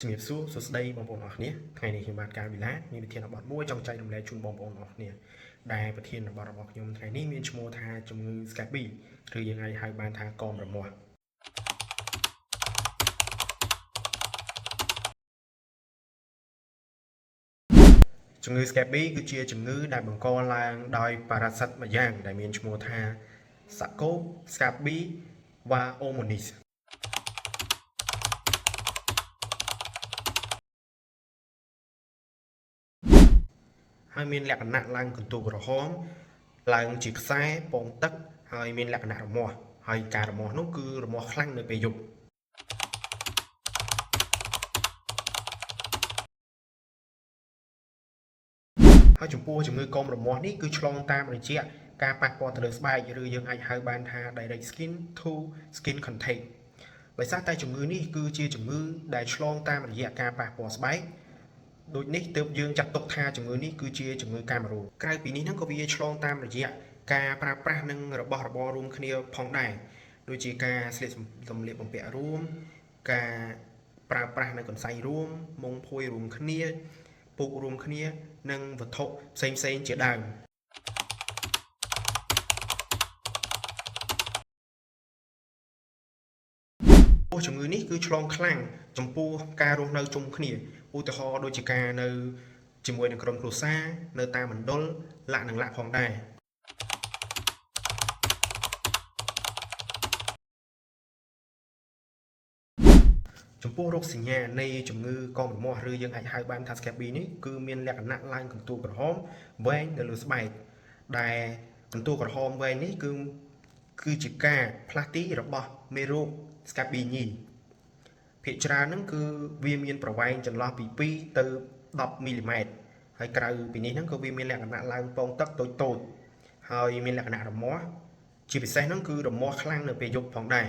ជំរាបសួរសួស្តីបងប្អូនអរគ្នាថ្ងៃនេះខ្ញុំបានការវិឡាមានប្រធានបទមួយចង់ចែករំលែកជូនបងប្អូនអរគ្នាដែលប្រធានបទរបស់ខ្ញុំថ្ងៃនេះមានឈ្មោះថាជំងឺ Scabby ឬយើងអាចហៅបានថាកមរមាស់ជំងឺ Scabby គឺជាជំងឺដែលបង្កឡើងដោយប៉ារ៉ាស៊ីតម្យ៉ាងដែលមានឈ្មោះថា Sarcoptes Scabby Pneumonitisហើយមានលក្ខណៈឡើងកន្ទុយក្រហមឡើងជាខ្សែពងទឹកហើយមានលក្ខណៈរមាស់ហើយការរមាស់នោះគឺរមាស់ខ្លាំងនៅពេលយប់ហើយចំពោះជំងឺកុំរមាស់នេះគឺឆ្លងតាមរយៈការប៉ះពាល់ទៅលើស្បែកឬយើងអាចហៅបានថា direct skin to skin contact ដោយសារតែជំងឺនេះគឺជាជំងឺដែលឆ្លងតាមរយៈការប៉ះពាល់ស្បែកដូចនេះទើបយើងចាត់ទុកថាជំងឺនេះគឺជាជំងឺកាមរោគក្រៅពីនេះក៏វាឆ្លងតាមរយៈការប្រើប្រាស់នឹងរបស់របររួមគ្នាផងដែរដូចជាការស្លៀកសម្លៀកបំពាក់រួមការប្រើប្រាស់នៅកន្សែងរួមមុងភួយរួមគ្នាពុករួមគ្នានិងវត្ថុផ្សេងៗជាដើមជំងឺនេះគឺឆ្លងខ្លាំងចំពោះការរស់នៅជុំគ្នាឧទាហរណ៍ដូចជាការនៅជាមួយនឹងក្រុមគ្រួសារនៅតាមមណ្ឌលលក្ខណៈផងដែរចំពោះរោគសញ្ញានៃជំងឺកមរមាស់ឬយើងអាចហៅបានថា Scabby នេះគឺមានលក្ខណៈឡើងកន្ទួលក្រហមវែងនៅលើស្បែកដែលកន្ទួលក្រហមវែងនេះគឺជាការផ្លាស់ទីរបស់មេរោគ Scabby ញីភាគច្រើនហ្នឹងគឺវាមានប្រវែងចន្លោះពី2ទៅ10មីលីម៉ែត្រហើយក្រៅពីនេះហ្នឹងក៏វាមានលក្ខណៈឡើងពងទឹកតូចៗហើយមានលក្ខណៈរមាស់ជាពិសេសហ្នឹងគឺរមាស់ខ្លាំងនៅពេលយប់ផងដែរ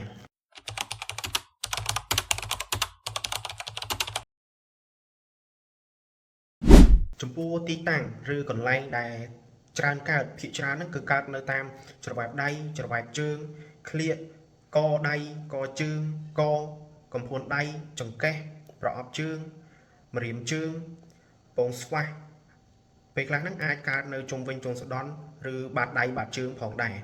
ចំពោះទីតាំងឬកន្លែងដែលច្រើនកើតភាគច្រើនហ្នឹងគឺកើតនៅតាមច្រវាក់ដៃច្រវាក់ជើងក្លៀកកដៃកជើងកកំភួនដៃចង្កេះប្រអប់ជើងម្រាមជើងពងស្វាស់ពេលខ្លះហ្នឹងអាចកើតនៅជុំវិញជើងស្ដន់ឬបាតដៃបាតជើងផងដែរ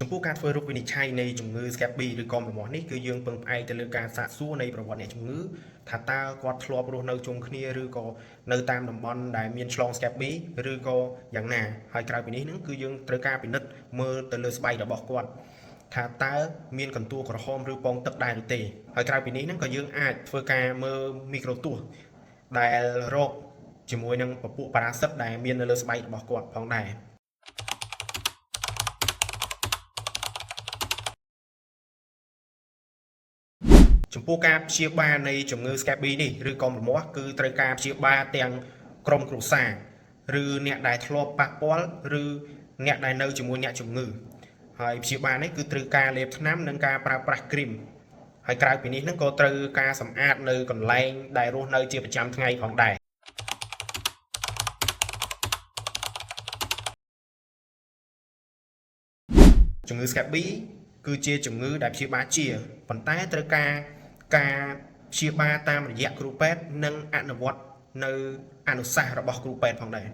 ចំពោះការធ្វើរោគវិនិច្ឆ័យនៃជំងឺ Scabby ឬកមរមាស់នេះគឺយើងពឹងផ្អែកទៅលើការសាកសួរនៃប្រវត្តិអ្នកជំងឺថាតើគាត់ធ្លាប់រស់នៅជុំគ្នាឬក៏នៅតាមតំបន់ដែលមានឆ្លង Scabby ឬក៏យ៉ាងណាហើយក្រៅពីនេះហ្នឹងគឺយើងត្រូវការពិនិត្យមើលទៅលើស្បែករបស់គាត់ថាតើមានកន្ទួលក្រហមឬពងទឹកដែរឬទេហើយក្រៅពីនេះហ្នឹងក៏យើងអាចធ្វើការមើលមីក្រូទស្សន៍ដែលរកជាមួយនឹងពពួកប៉ារ៉ាស៊ីតដែលមាននៅលើស្បែករបស់គាត់ផងដែរចំពោះការព្យាបាលនៃជំងឺ Scabby នេះឬកមរមាស់គឺត្រូវការព្យាបាលទាំងក្រុមគ្រួសារឬអ្នកដែលធ្លាប់ប៉ះពាល់ឬអ្នកដែលនៅជាមួយអ្នកជំងឺហើយព្យាបាលនេះគឺត្រូវការលេបថ្នាំនិងការប្រើប្រាស់គ្រីមហើយក្រៅពីនេះហ្នឹងក៏ត្រូវការសម្អាតនៅកន្លែងដែលរស់នៅជាប្រចាំថ្ងៃផងដែរជំងឺ Scabby គឺជាជំងឺដែលព្យាបាលជាប៉ុន្តែត្រូវការព្យាបាលតាមរយៈគ្រូពេទ្យនិងអនុវត្តនៅអនុសាសន៍របស់គ្រូពេទ្យផងដែរ